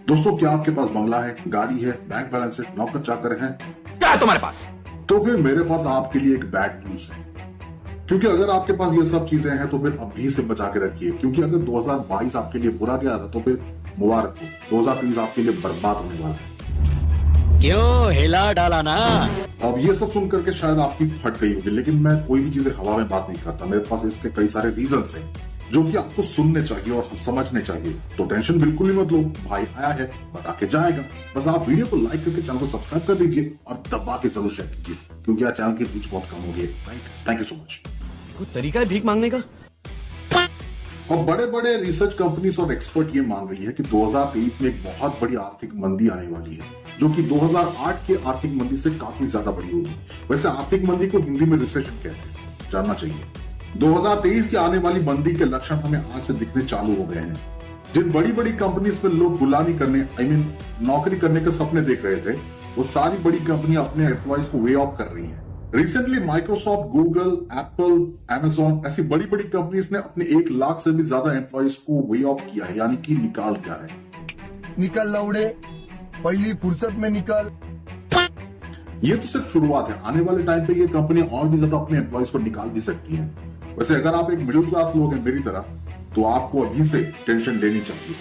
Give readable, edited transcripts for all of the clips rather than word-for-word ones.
दोस्तों, क्या आपके पास बंगला है, गाड़ी है, बैंक बैलेंस है, नौकर चाकर है? क्या है तुम्हारे पास? तो फिर मेरे पास आपके लिए एक बैड न्यूज है। क्योंकि अगर आपके पास ये सब चीजें हैं तो फिर अभी से बचा के रखिए, क्योंकि अगर 2022 आपके लिए बुरा गया था तो फिर मुबारक हो, 2023 आपके लिए बर्बाद होने वाला है। क्यों हिला डाला ना? अब ये सब सुन करके शायद आपकी फट गई होगी, लेकिन मैं कोई भी चीजें हवा में बात नहीं करता। मेरे पास इसके कई सारे रीजंस हैं जो कि आपको सुनने चाहिए और समझने चाहिए। तो टेंशन बिल्कुल ही मत लो, भाई आया है बता के जाएगा। बस आप वीडियो को लाइक करके चैनल को सब्सक्राइब कर दीजिए और दबा के जरूर शेयर कीजिए, क्योंकि आज चैनल की रीच बहुत कम हो गई है। Right, thank you so much. कोई तरीका है भीख मांगने का? और बड़े बड़े रिसर्च कंपनीज और एक्सपर्ट ये मान रही है कि 2023 में एक बहुत बड़ी आर्थिक मंदी आने वाली है, जो कि 2008 के आर्थिक मंदी से काफी ज्यादा बड़ी होगी। वैसे आर्थिक मंदी को हिंदी में रिसेशन कहते हैं, जानना चाहिए। 2023 की आने वाली मंदी के लक्षण हमें आज से दिखने चालू हो गए हैं। जिन बड़ी बड़ी कंपनीज में लोग गुलामी करने नौकरी करने के सपने देख रहे थे, वो सारी बड़ी कंपनियां अपने एम्प्लॉइज को वे ऑफ कर रही हैं। Recently Microsoft, Google, Apple, Amazon ऐसी बड़ी बड़ी कंपनीज ने अपने 1 लाख से भी ज्यादा एम्प्लॉइज को वे ऑफ किया है, यानी कि निकाल दिया है। निकल लौड़े, पहली फुर्सत में निकल। ये तो सिर्फ शुरुआत है, आने वाले टाइम पे ये कंपनी और भी ज्यादा अपने एम्प्लॉइज को निकाल भी सकती है। वैसे अगर आप एक मिडिल क्लास लोग हैं मेरी तरह, तो आपको अभी से टेंशन लेनी चाहिए।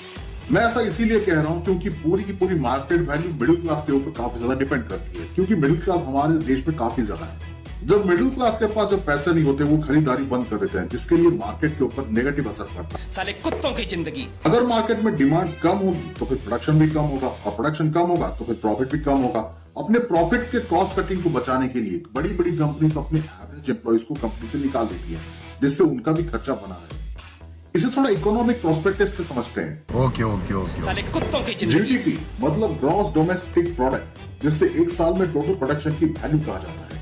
मैं ऐसा इसीलिए कह रहा हूं क्योंकि पूरी की पूरी मार्केट वैल्यू मिडिल क्लास के ऊपर काफी ज्यादा डिपेंड करती है, क्योंकि मिडिल क्लास हमारे देश में काफी ज्यादा है। जब मिडिल क्लास के पास जब पैसे नहीं होते, वो खरीदारी बंद कर देते हैं, जिसके लिए मार्केट के ऊपर नेगेटिव असर पड़ता है। साले कुत्तों की जिंदगी। अगर मार्केट में डिमांड कम होगी तो फिर प्रोडक्शन भी कम होगा, और प्रोडक्शन कम होगा तो फिर प्रॉफिट भी कम होगा। अपने प्रॉफिट के कॉस्ट कटिंग को बचाने के लिए बड़ी बड़ी कंपनीज अपने एवरेज एम्प्लॉइज को कंपनी से निकाल देती है, जिससे उनका भी खर्चा बना रहे। इसे थोड़ा इकोनॉमिक प्रोस्पेक्टिव से समझते हैं। ओके। साले कुत्तों की जिंदगी। जीडीपी मतलब ग्रॉस डोमेस्टिक प्रोडक्ट, जिससे एक साल में टोटल प्रोडक्शन की वैल्यू कहा जाता है।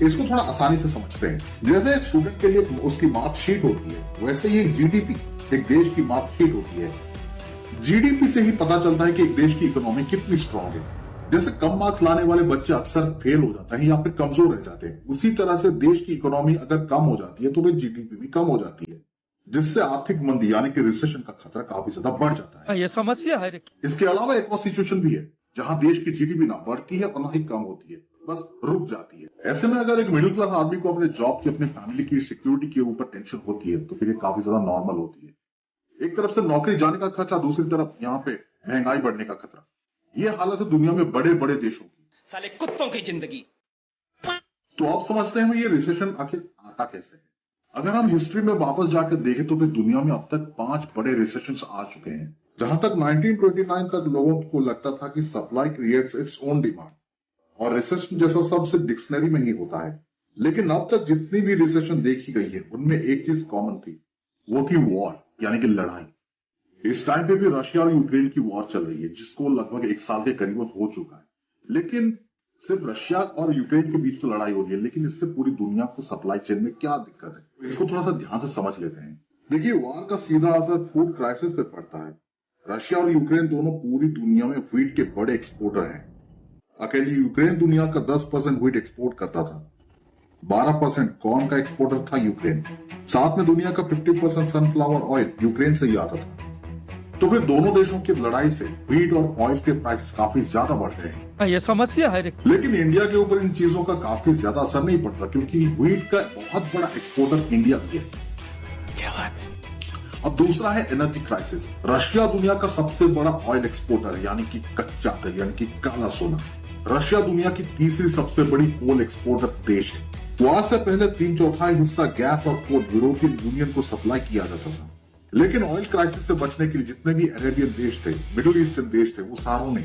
इसको थोड़ा आसानी से समझते हैं। जैसे एक स्टूडेंट के लिए उसकी मार्कशीट होती है, वैसे ही जीडीपी एक देश की मार्कशीट होती है। जीडीपी से ही पता चलता है कि एक देश की इकोनॉमी कितनी स्ट्रांग है। जैसे कम मार्क्स लाने वाले बच्चे अक्सर फेल हो जाते हैं या फिर कमजोर रह जाते हैं, उसी तरह से देश की इकोनॉमी अगर कम हो जाती है तो फिर जीडीपी भी कम हो जाती है, जिससे आर्थिक मंदी यानी कि रिसेशन का खतरा काफी ज्यादा बढ़ जाता है। ये समस्या है। इसके अलावा एक और सिचुएशन भी है जहां देश की जीडीपी ना बढ़ती है और ना ही कम होती है, बस रुक जाती है। ऐसे में अगर एक मिडिल क्लास आदमी को अपने जॉब की, अपने फैमिली की सिक्योरिटी के ऊपर टेंशन होती है, तो फिर ये काफी ज्यादा नॉर्मल होती है। एक तरफ से नौकरी जाने का खर्चा, दूसरी तरफ यहाँ पे महंगाई बढ़ने का खतरा। ये हालत है दुनिया में बड़े बड़े देशों की। साले कुत्तों की जिंदगी। तो आप समझते हैं ये रिसेशन आखिर आता कैसे है। अगर हम हिस्ट्री में वापस जाकर देखें तो फिर दुनिया में अब तक 5 बड़े रिसेशंस आ चुके हैं। जहां तक 1929 तक लोगों को लगता था कि supply creates its own demand, और रिसेशन जैसा सब सिर्फ डिक्शनरी में ही होता है। लेकिन अब तक जितनी भी रिसेशन देखी गई है, उनमें एक चीज कॉमन थी, वो थी वॉर, यानी कि लड़ाई। इस टाइम पे भी रशिया और यूक्रेन की वॉर चल रही है, जिसको लगभग 1 साल के करीब हो चुका है। लेकिन सिर्फ रशिया और यूक्रेन के बीच तो लड़ाई हो रही है, लेकिन इससे पूरी दुनिया को सप्लाई चेन में क्या दिक्कत है, इसको थोड़ा सा ध्यान से समझ लेते हैं। देखिए, वॉर का सीधा असर फूड क्राइसिस पे पड़ता है। रशिया और यूक्रेन दोनों पूरी दुनिया में व्हीट के बड़े एक्सपोर्टर हैं। अकेली यूक्रेन दुनिया का 10% व्हीट एक्सपोर्ट करता था, 12% कॉर्न का एक्सपोर्टर था यूक्रेन, साथ में दुनिया का 50% सनफ्लावर ऑयल यूक्रेन से ही आता था। तो फिर दोनों देशों की लड़ाई से व्हीट और ऑयल के प्राइसेस काफी ज्यादा बढ़ गए हैं। ये समस्या है। लेकिन इंडिया के ऊपर इन चीजों का काफी ज्यादा असर नहीं पड़ता, क्योंकि व्हीट का बहुत बड़ा एक्सपोर्टर इंडिया भी है। क्या बात है? अब दूसरा है एनर्जी क्राइसिस। रशिया दुनिया का सबसे बड़ा ऑयल एक्सपोर्टर यानी कि कच्चा तेल यानी कि काला सोना। रशिया दुनिया की तीसरी सबसे बड़ी कोल एक्सपोर्टर देश है। वॉर से पहले 3/4 हिस्सा गैस और कोल यूरोपियन यूनियन को सप्लाई किया जाता था। लेकिन ऑयल क्राइसिस से बचने के लिए जितने भी अरेबियन देश थे, मिडिल ईस्टर्न देश थे, वो सारों ने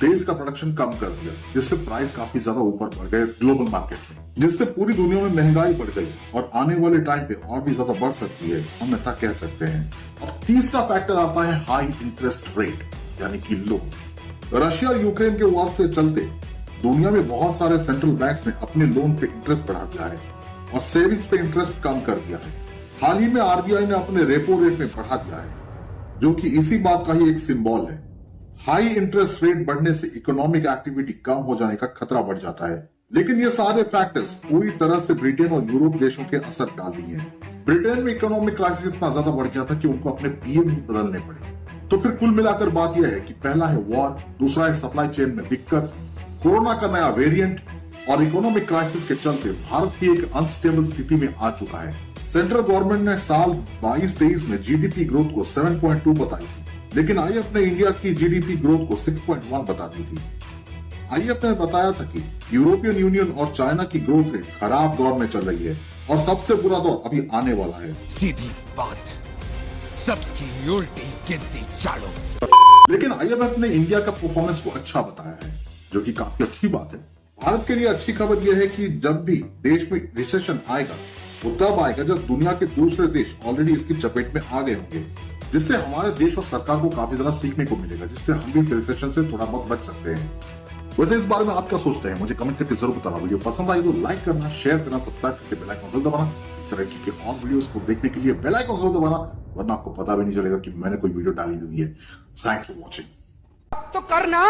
तेल का प्रोडक्शन कम कर दिया, जिससे प्राइस काफी ज्यादा ऊपर बढ़ गए ग्लोबल मार्केट में, जिससे पूरी दुनिया में महंगाई बढ़ गई और आने वाले टाइम पे और भी ज्यादा बढ़ सकती है, हम ऐसा कह सकते हैं। और तीसरा फैक्टर आता है हाई इंटरेस्ट रेट यानी कि लोन। रशिया और यूक्रेन के वॉर से चलते दुनिया में बहुत सारे सेंट्रल बैंक्स ने अपने लोन पे इंटरेस्ट बढ़ा दिया है और सेविंग्स पे इंटरेस्ट कम कर दिया है। हाल ही में आरबीआई ने अपने रेपो रेट में बढ़ा दिया है, जो कि इसी बात का ही एक सिंबल है। हाई इंटरेस्ट रेट बढ़ने से इकोनॉमिक एक्टिविटी कम हो जाने का खतरा बढ़ जाता है। लेकिन ये सारे फैक्टर्स पूरी तरह से ब्रिटेन और यूरोप देशों के असर डाल रही हैं। ब्रिटेन में इकोनॉमिक क्राइसिस इतना ज्यादा बढ़ गया था कि उनको अपने पीएम ही बदलने पड़े। तो फिर कुल मिलाकर बात यह है कि पहला है वॉर, दूसरा है सप्लाई चेन में दिक्कत, कोरोना का नया वेरिएंट और इकोनॉमिक क्राइसिस के चलते भारत की एक अनस्टेबल स्थिति में आ चुका है। सेंट्रल गवर्नमेंट ने साल 22-23 में जीडीपी ग्रोथ को 7.2 बताई थी, लेकिन आईएफ ने इंडिया की जीडीपी ग्रोथ को 6.1 बता दी थी। आईएफ ने बताया था कि यूरोपियन यूनियन और चाइना की ग्रोथ रेट खराब दौर में चल रही है और सबसे बुरा दौर अभी आने वाला है। सीधी बात, सबकी उल्टी गिनती चालू। लेकिन आईएमएफ ने इंडिया का परफॉर्मेंस को अच्छा बताया है, जो कि काफी अच्छी बात है। भारत के लिए अच्छी खबर यह है कि जब भी देश में रिसेशन आएगा वो तब आएगा जब दुनिया के दूसरे देश ऑलरेडी इसकी चपेट में आ गए होंगे, जिससे हमारे देश और सरकार को काफी ज्यादा सीखने को मिलेगा, जिससे हम भी इस रिसेशन से थोड़ा बहुत बच सकते हैं। वैसे इस बारे में आप क्या सोचते हैं, मुझे कमेंट करके जरूर बताना। वीडियो पसंद आई तो लाइक करना, शेयर करना, सब्सक्राइब करके बेल आइकन जरूर दबाना। इस तरह की और वीडियोस को देखने के लिए बेल आइकन जरूर दबाना, वरना आपको पता भी नहीं चलेगा कि मैंने कोई वीडियो डाली हुई है। Thanks for watching. तो करना